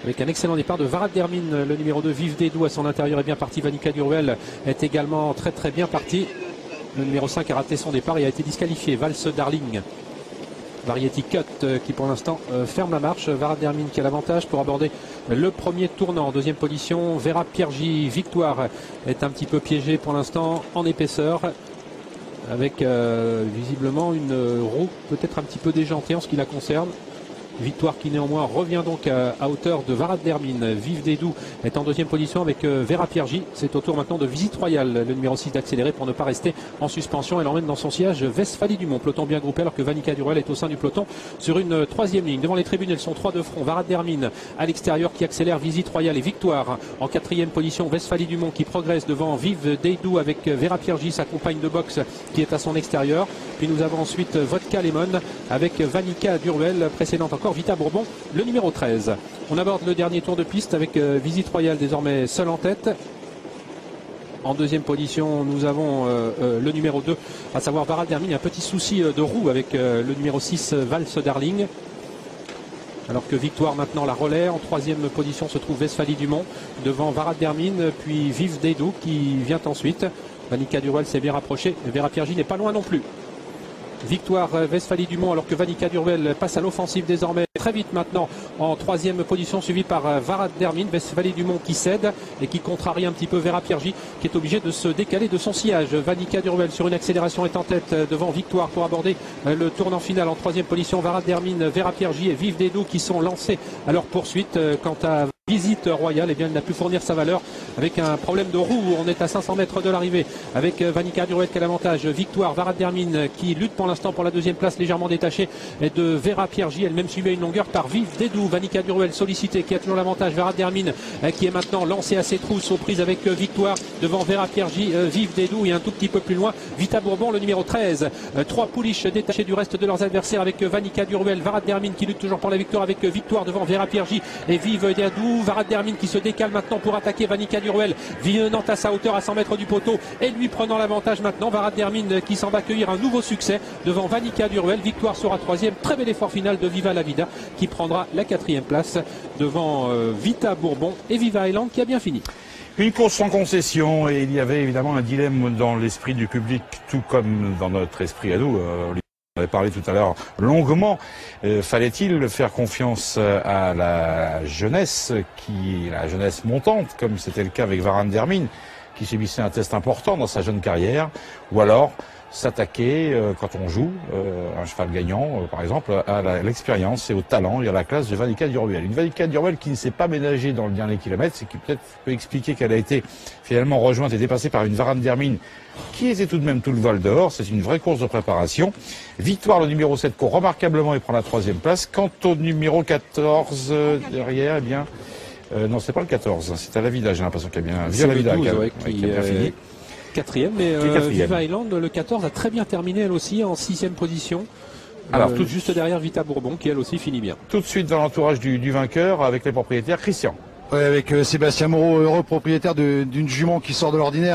avec un excellent départ de Varad Dermin, le numéro 2, Vive Dédou à son intérieur est bien parti. Vanica Durwell est également très bien parti. Le numéro 5 a raté son départ et a été disqualifié. Valse Darling, Variety Cut qui pour l'instant ferme la marche. Varad Dermin qui a l'avantage pour aborder le premier tournant. En deuxième position, Vera Piergi, Victoire est un petit peu piégé pour l'instant en épaisseur, avec visiblement une roue peut-être un petit peu déjantée en ce qui la concerne. Victoire qui néanmoins revient donc à hauteur de Varad Dermin. Vive Dédou est en deuxième position avec Vera Piergi. C'est au tour maintenant de Visite Royale, le numéro 6 d'accélérer pour ne pas rester en suspension. Elle emmène dans son sillage Westphalie Dumont. Peloton bien groupé alors que Vanica Durwell est au sein du peloton sur une troisième ligne. Devant les tribunes, elles sont trois de front. Varad Dermin à l'extérieur qui accélère, Visite Royale et Victoire. En quatrième position, Westphalie Dumont qui progresse devant Vive Dédou avec Vera Piergi, sa compagne de boxe qui est à son extérieur. Puis nous avons ensuite Vodka Lemon avec Vanica Durwell, précédente encore Vita Bourbon, le numéro 13. On aborde le dernier tour de piste avec Visite Royale désormais seul en tête. En deuxième position, nous avons le numéro 2, à savoir Varad Dermin. Un petit souci de roue avec le numéro 6, Valse Darling. Alors que Victoire maintenant la relaie. En troisième position se trouve Westphalie Dumont devant Varad Dermin, puis Vive Dédou qui vient ensuite. Vanica Durwell s'est bien rapproché. Vera Piergi n'est pas loin non plus. Victoire Westphalie Dumont alors que Vanica Durwell passe à l'offensive désormais très vite maintenant en troisième position, suivi par Varad Dermin. Westphalie Dumont qui cède et qui contrarie un petit peu Vera Piergi qui est obligé de se décaler de son sillage. Vanica Durwell sur une accélération est en tête devant Victoire pour aborder le tournant final. En troisième position, Varad Dermin, Vera Piergi et Vive Dédou qui sont lancés à leur poursuite. Quant à Visite Royale, eh bien, il n'a pu fournir sa valeur avec un problème de roue. On est à 500 mètres de l'arrivée avec Vanica Durwell qui a l'avantage. Victoire, Varad Dermin qui lutte pour l'instant pour la deuxième place, légèrement détachée de Vera Piergi. Elle-même suivie à une longueur par Vive Dédou. Vanica Durwell sollicité qui a toujours l'avantage. Varad Dermin qui est maintenant lancé à ses trousses aux prises avec Victoire devant Vera Piergi, Vive Dédou et un tout petit peu plus loin Vita Bourbon, le numéro 13. Trois pouliches détachées du reste de leurs adversaires avec Vanica Durwell. Varad Dermin qui lutte toujours pour la victoire avec Victoire devant Vera Piergi et Vive Dédou. Varad Dermin qui se décale maintenant pour attaquer Vanica Durwell, venant à sa hauteur à 100 mètres du poteau et lui prenant l'avantage maintenant. Varad Dermin qui s'en va accueillir un nouveau succès devant Vanica Durwell. Victoire sera troisième. Très bel effort final de Viva la Vida qui prendra la quatrième place devant Vita Bourbon et Viva Island qui a bien fini. Une course sans concession et il y avait évidemment un dilemme dans l'esprit du public tout comme dans notre esprit à nous. On avait parlé tout à l'heure longuement. Fallait-il faire confiance à la jeunesse montante, comme c'était le cas avec Varad Dermin, qui subissait un test important dans sa jeune carrière, ou alors s'attaquer, quand on joue, un cheval gagnant, par exemple, à l'expérience et au talent et à la classe de Vanica Durwell. Une Vanica Durwell qui ne s'est pas ménagée dans le dernier kilomètre, ce qui peut-être peut expliquer qu'elle a été finalement rejointe et dépassée par une Varad Dermin qui était tout de même tout le vol dehors. C'est une vraie course de préparation. Victoire, le numéro 7, court remarquablement et prend la troisième place. Quant au numéro 14 derrière, eh bien, non, c'est pas le 14, c'est à la Vida, j'ai l'impression qu'il y a bien Viva la Vida qui a bien fini. Quatrième, mais Viva Island, le 14, a très bien terminé elle aussi en sixième position. Alors, juste derrière Vita Bourbon qui elle aussi finit bien. Tout de suite dans l'entourage du vainqueur avec les propriétaires. Christian. Ouais, avec Sébastien Moreau, heureux propriétaire d'une jument qui sort de l'ordinaire.